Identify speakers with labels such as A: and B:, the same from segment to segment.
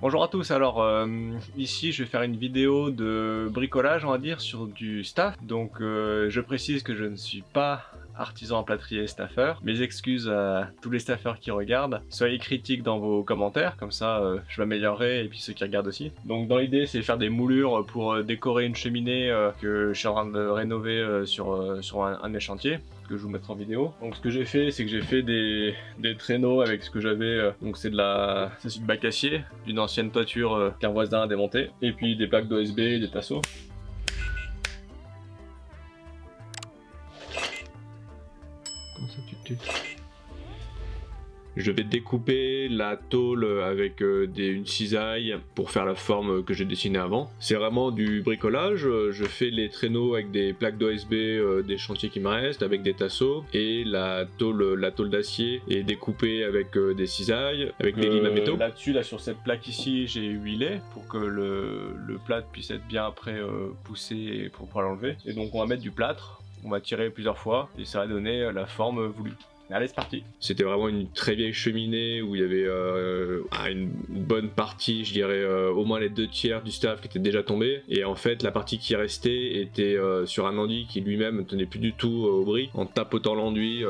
A: Bonjour à tous, alors ici je vais faire une vidéo de bricolage on va dire sur du staff. Donc je précise que je ne suis pas artisan plâtrier staffeur. Mes excuses à tous les staffeurs qui regardent. Soyez critiques dans vos commentaires, comme ça je m'améliorerai et puis ceux qui regardent aussi. Donc dans l'idée c'est faire des moulures pour décorer une cheminée que je suis en train de rénover sur un de mes chantiers, que je vous mettrai en vidéo. Donc ce que j'ai fait, c'est que j'ai fait des traîneaux avec ce que j'avais, donc c'est du bac acier, d'une ancienne toiture qu'un voisin a démontée, et puis des plaques d'OSB et des tasseaux. Comment ça tu Je vais découper la tôle avec une cisaille pour faire la forme que j'ai dessinée avant. C'est vraiment du bricolage. Je fais les traîneaux avec des plaques d'OSB des chantiers qui me restent, avec des tasseaux, et la tôle d'acier est découpée avec des cisailles, avec des limes à métaux. Là-dessus, sur cette plaque ici, j'ai huilé pour que le plâtre puisse être bien après poussé pour pouvoir l'enlever. Et donc on va mettre du plâtre, on va tirer plusieurs fois et ça va donner la forme voulue. Allez, c'est parti. C'était vraiment une très vieille cheminée où il y avait une bonne partie, je dirais au moins les 2/3 du staff qui était déjà tombé. Et en fait, la partie qui restait était sur un enduit qui lui-même ne tenait plus du tout au briques. En tapotant l'enduit,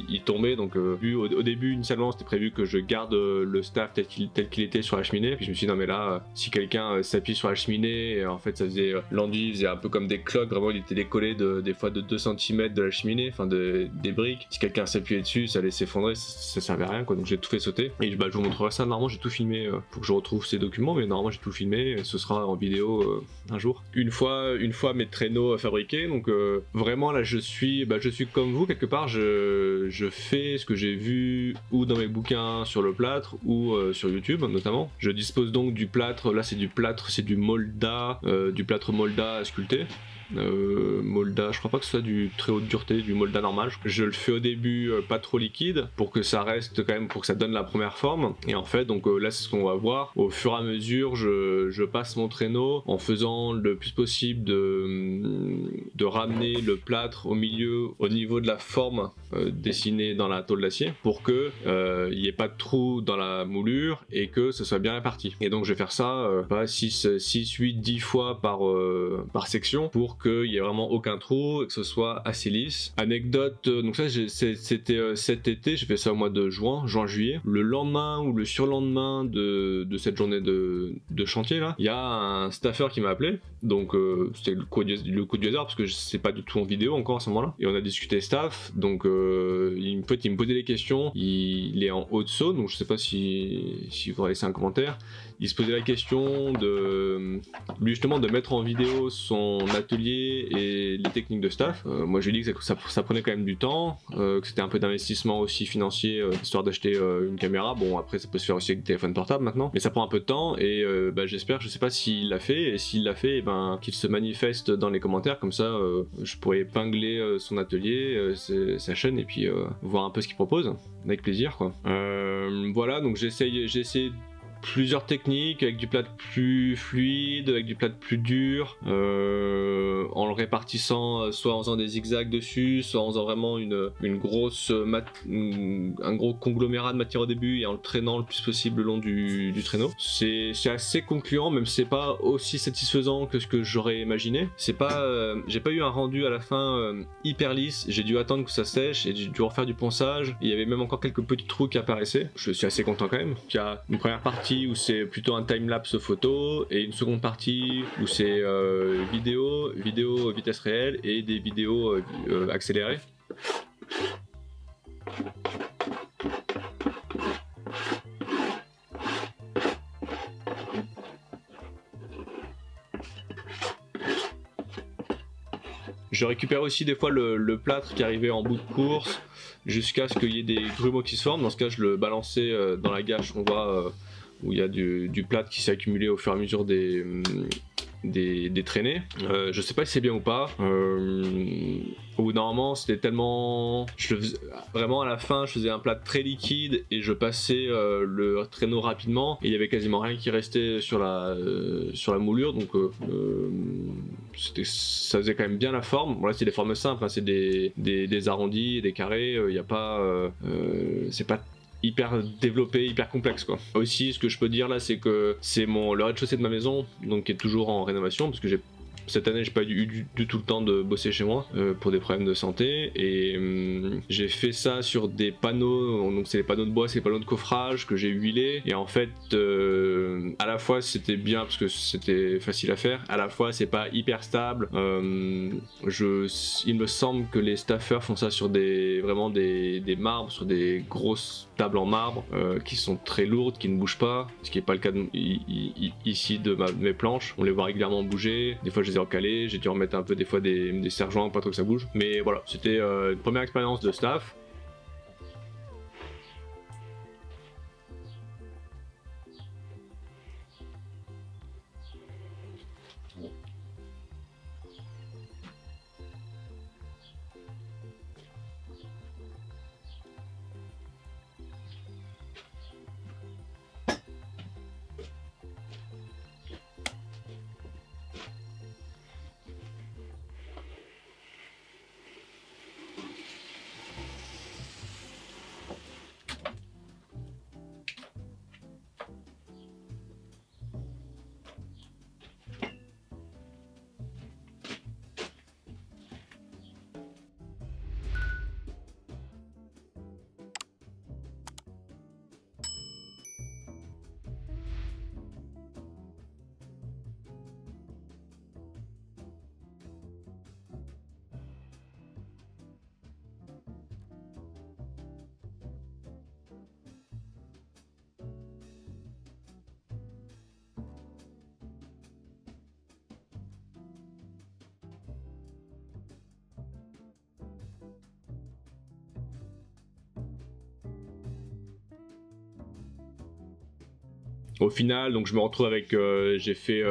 A: il tombait. Donc au début, initialement, c'était prévu que je garde le staff tel qu'il était sur la cheminée. Puis je me suis dit, non mais là, si quelqu'un s'appuie sur la cheminée, en fait, ça faisait l'enduit faisait un peu comme des cloques. Vraiment, il était décollé des fois de 2 cm de la cheminée, enfin des briques. Si quelqu'un s'appuyait dessus, ça allait s'effondrer, ça servait à rien quoi. Donc j'ai tout fait sauter et je vous montrerai ça. Normalement j'ai tout filmé, faut que je retrouve ces documents, mais normalement j'ai tout filmé et ce sera en vidéo un jour. Une fois mes traîneaux fabriqués, donc vraiment là je suis comme vous quelque part. Je fais ce que j'ai vu ou dans mes bouquins sur le plâtre ou sur YouTube notamment. Je dispose donc du plâtre, là c'est du plâtre, c'est du Molda, du plâtre Molda à sculpter. Molda, je crois pas que ce soit du très haute dureté, du Molda normal. Je le fais au début pas trop liquide pour que ça reste quand même, pour que ça donne la première forme. Et en fait, donc là c'est ce qu'on va voir. Au fur et à mesure, je passe mon traîneau en faisant le plus possible de ramener le plâtre au milieu, au niveau de la forme dessinée dans la tôle d'acier, pour que il n'y ait pas de trou dans la moulure et que ce soit bien réparti. Et donc je vais faire ça 6, 8, 10 fois par section pour qu'il n'y ait vraiment aucun trou et que ce soit assez lisse. Anecdote, donc ça c'était cet été, j'ai fait ça au mois de juin-juillet. Le lendemain ou le surlendemain de cette journée de chantier là, il y a un staffer qui m'a appelé. Donc c'était le coup du hasard parce que c'est pas du tout en vidéo encore à ce moment-là. Et on a discuté staff, donc il me posait des questions. Il est en Haute-Saône, donc je sais pas si vous voudrez laisser un commentaire. Il se posait la question lui justement de mettre en vidéo son atelier et les techniques de staff. Moi je lui ai dit que ça prenait quand même du temps, que c'était un peu d'investissement aussi financier, histoire d'acheter une caméra. Bon après ça peut se faire aussi avec des téléphones portables maintenant, mais ça prend un peu de temps et j'espère, je sais pas s'il l'a fait, et s'il l'a fait, qu'il se manifeste dans les commentaires, comme ça je pourrais épingler son atelier, sa chaîne, et puis voir un peu ce qu'il propose, avec plaisir quoi. Voilà, donc j'ai essayé plusieurs techniques, avec du plâtre plus fluide, avec du plâtre plus dur, en le répartissant soit en faisant des zigzags dessus, soit en faisant vraiment un gros conglomérat de matière au début et en le traînant le plus possible le long du traîneau. C'est assez concluant, même si c'est pas aussi satisfaisant que ce que j'aurais imaginé. C'est pas, j'ai pas eu un rendu à la fin hyper lisse, j'ai dû attendre que ça sèche et j'ai dû refaire du ponçage. Il y avait même encore quelques petits trous qui apparaissaient. Je suis assez content quand même. Il y a une première partie où c'est plutôt un timelapse photo et une seconde partie où c'est vidéo vitesse réelle et des vidéos accélérées. Je récupère aussi des fois le plâtre qui arrivait en bout de course jusqu'à ce qu'il y ait des grumeaux qui se forment. Dans ce cas je le balançais dans la gâche qu'on voit où il y a du plâtre qui s'est accumulé au fur et à mesure des traînées. Je sais pas si c'est bien ou pas. Au bout d'un moment, c'était tellement... Vraiment à la fin, je faisais un plat très liquide et je passais le traîneau rapidement et il y avait quasiment rien qui restait sur la moulure, donc ça faisait quand même bien la forme. Bon là c'est des formes simples, hein, c'est des arrondis, des carrés, il n'y a pas... c'est pas hyper développé, hyper complexe quoi. Aussi ce que je peux dire là c'est que c'est le rez-de-chaussée de ma maison, donc qui est toujours en rénovation parce que cette année j'ai pas eu du tout le temps de bosser chez moi pour des problèmes de santé et j'ai fait ça sur des panneaux, donc c'est les panneaux de bois, c'est les panneaux de coffrage que j'ai huilés et en fait à la fois c'était bien parce que c'était facile à faire, à la fois c'est pas hyper stable. Il me semble que les staffeurs font ça sur vraiment des marbres, sur des grosses tables en marbre qui sont très lourdes, qui ne bougent pas, ce qui n'est pas le cas ici de mes planches. On les voit régulièrement bouger, des fois je les ai recalés, j'ai dû remettre un peu des fois des serre-joints, pas trop que ça bouge. Mais voilà, c'était une première expérience de staff. Au final, donc je me retrouve avec, j'ai fait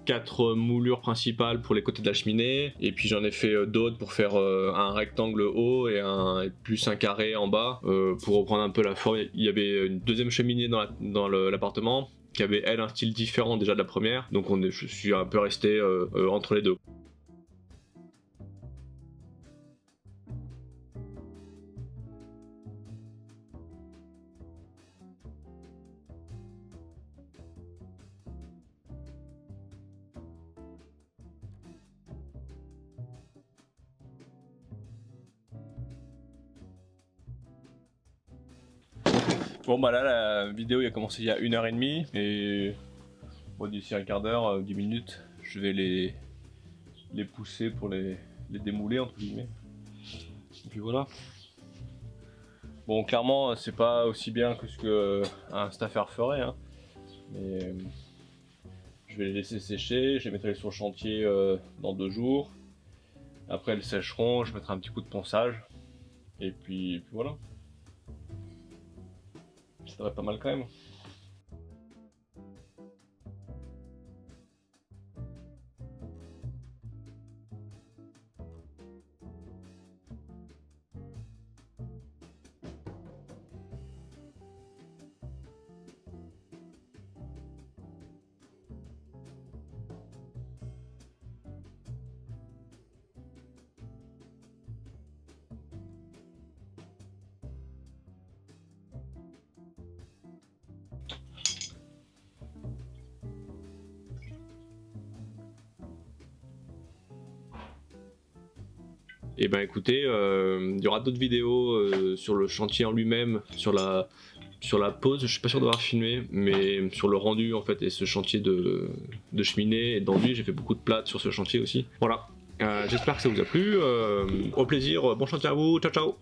A: 4 moulures principales pour les côtés de la cheminée, et puis j'en ai fait d'autres pour faire un rectangle haut et plus un carré en bas, pour reprendre un peu la forme. Il y avait une deuxième cheminée dans l'appartement, qui avait elle un style différent déjà de la première, donc je suis un peu resté entre les deux. Bon bah là la vidéo il a commencé il y a 1h30 et bon, d'ici un quart d'heure, 10 minutes, je vais les pousser pour les démouler entre guillemets. Et puis voilà. Bon clairement c'est pas aussi bien que ce qu'un staffer ferait, hein, mais je vais les laisser sécher, je les mettrai sur le chantier dans 2 jours. Après elles sécheront, je mettrai un petit coup de ponçage et puis voilà. Ça devrait être pas mal quand même. Et ben écoutez, il y aura d'autres vidéos sur le chantier en lui-même, sur la pause, je suis pas sûr d'avoir filmé, mais sur le rendu en fait et ce chantier de cheminée et d'enduit. J'ai fait beaucoup de plâtre sur ce chantier aussi. Voilà, j'espère que ça vous a plu, au plaisir, bon chantier à vous, ciao ciao.